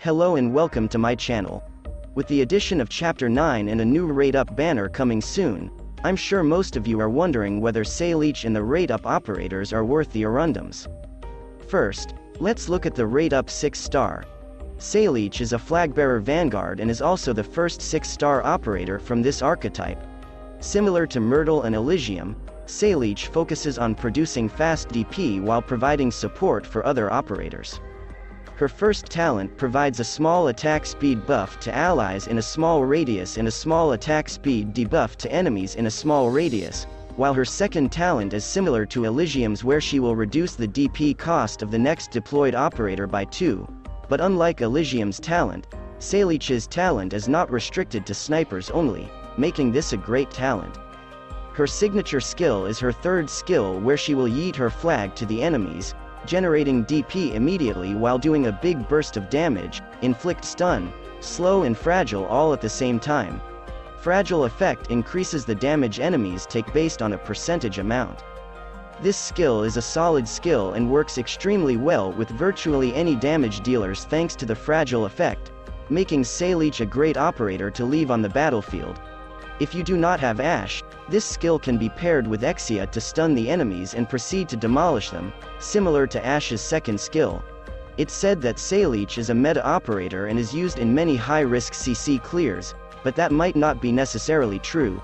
Hello and welcome to my channel. With the addition of Chapter 9 and a new Rate Up banner coming soon, I'm sure most of you are wondering whether Saileach and the Rate Up operators are worth the Orundums. First, let's look at the Rate Up 6-star. Saileach is a Flagbearer Vanguard and is also the first 6-star operator from this archetype. Similar to Myrtle and Elysium, Saileach focuses on producing fast DP while providing support for other operators. Her first talent provides a small attack speed buff to allies in a small radius and a small attack speed debuff to enemies in a small radius, while her second talent is similar to Elysium's where she will reduce the DP cost of the next deployed operator by 2, but unlike Elysium's talent, Saileach's talent is not restricted to snipers only, making this a great talent. Her signature skill is her third skill where she will yeet her flag to the enemies, generating DP immediately while doing a big burst of damage, inflict stun, slow and fragile all at the same time. Fragile effect increases the damage enemies take based on a percentage amount. This skill is a solid skill and works extremely well with virtually any damage dealers thanks to the fragile effect, making Saileach a great operator to leave on the battlefield. If you do not have Ash, this skill can be paired with Exia to stun the enemies and proceed to demolish them, similar to Ash's second skill. It's said that Saileach is a meta operator and is used in many high-risk CC clears, but that might not be necessarily true.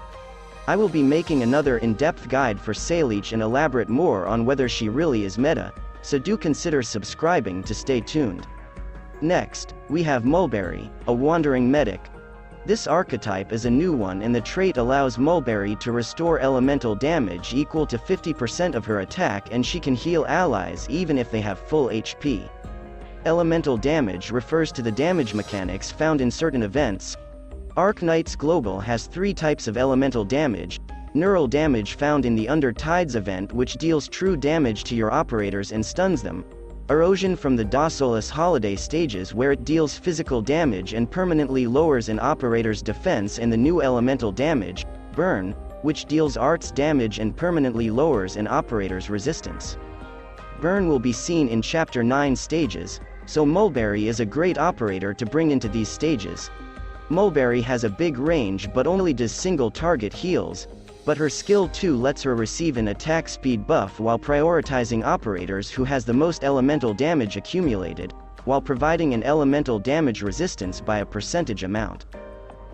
I will be making another in-depth guide for Saileach and elaborate more on whether she really is meta, so do consider subscribing to stay tuned. Next, we have Mulberry, a wandering medic. This archetype is a new one and the trait allows Mulberry to restore elemental damage equal to 50% of her attack and she can heal allies even if they have full HP. Elemental damage refers to the damage mechanics found in certain events. Arknight's Global has 3 types of elemental damage: neural damage found in the Under Tides event which deals true damage to your operators and stuns them, erosion from the Docilis holiday stages where it deals physical damage and permanently lowers an operator's defense, and the new elemental damage, burn, which deals arts damage and permanently lowers an operator's resistance. Burn will be seen in Chapter 9 stages, so Mulberry is a great operator to bring into these stages. Mulberry has a big range but only does single target heals, but her skill 2 lets her receive an attack speed buff while prioritizing operators who has the most elemental damage accumulated, while providing an elemental damage resistance by a percentage amount.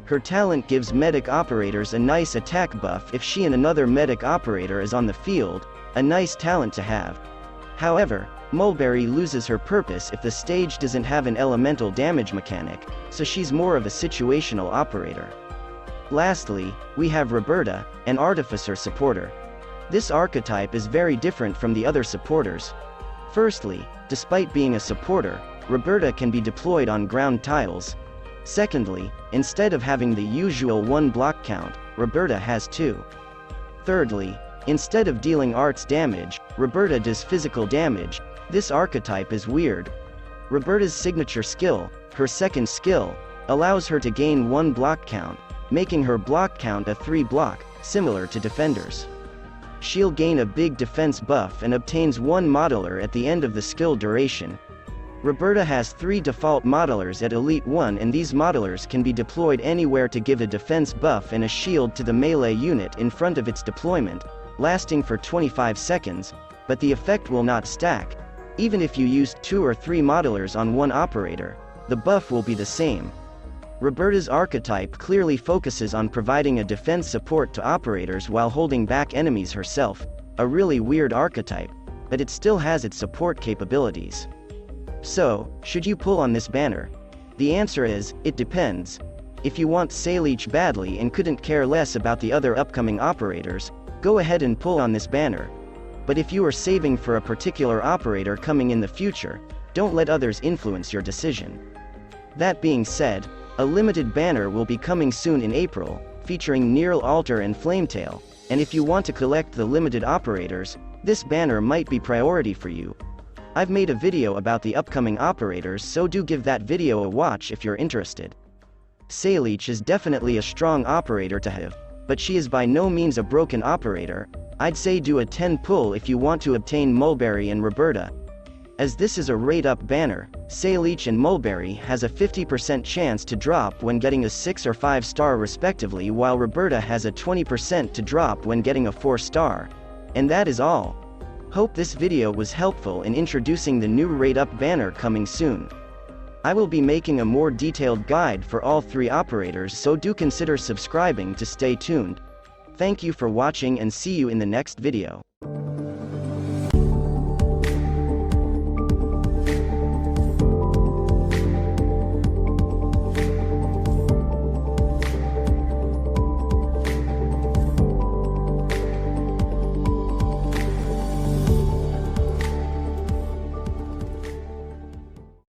Her talent gives medic operators a nice attack buff if she and another medic operator is on the field, a nice talent to have. However, Mulberry loses her purpose if the stage doesn't have an elemental damage mechanic, so she's more of a situational operator. Lastly, we have Roberta, an artificer supporter. This archetype is very different from the other supporters. Firstly, despite being a supporter, Roberta can be deployed on ground tiles. Secondly, instead of having the usual 1 block count, Roberta has 2. Thirdly, instead of dealing arts damage, Roberta does physical damage. This archetype is weird. Roberta's signature skill, her second skill, allows her to gain 1 block count, making her block count a 3 block, similar to defenders. She'll gain a big defense buff and obtains 1 modeler at the end of the skill duration. Roberta has 3 default modelers at Elite 1 and these modelers can be deployed anywhere to give a defense buff and a shield to the melee unit in front of its deployment, lasting for 25 seconds, but the effect will not stack. Even if you used 2 or 3 modelers on 1 operator, the buff will be the same. Roberta's archetype clearly focuses on providing a defense support to operators while holding back enemies herself, a really weird archetype, but it still has its support capabilities. So, should you pull on this banner? The answer is, it depends. If you want Saileach badly and couldn't care less about the other upcoming operators, go ahead and pull on this banner. But if you are saving for a particular operator coming in the future, don't let others influence your decision. That being said, a limited banner will be coming soon in April, featuring Nearl Altar and Flametail, and if you want to collect the limited operators, this banner might be priority for you. I've made a video about the upcoming operators, so do give that video a watch if you're interested. Saileach is definitely a strong operator to have, but she is by no means a broken operator. I'd say do a 10 pull if you want to obtain Mulberry and Roberta. As this is a rate up banner, Saileach and Mulberry has a 50% chance to drop when getting a 6 or 5 star respectively, while Roberta has a 20% to drop when getting a 4 star. And that is all. Hope this video was helpful in introducing the new rate up banner coming soon. I will be making a more detailed guide for all 3 operators, so do consider subscribing to stay tuned. Thank you for watching and see you in the next video.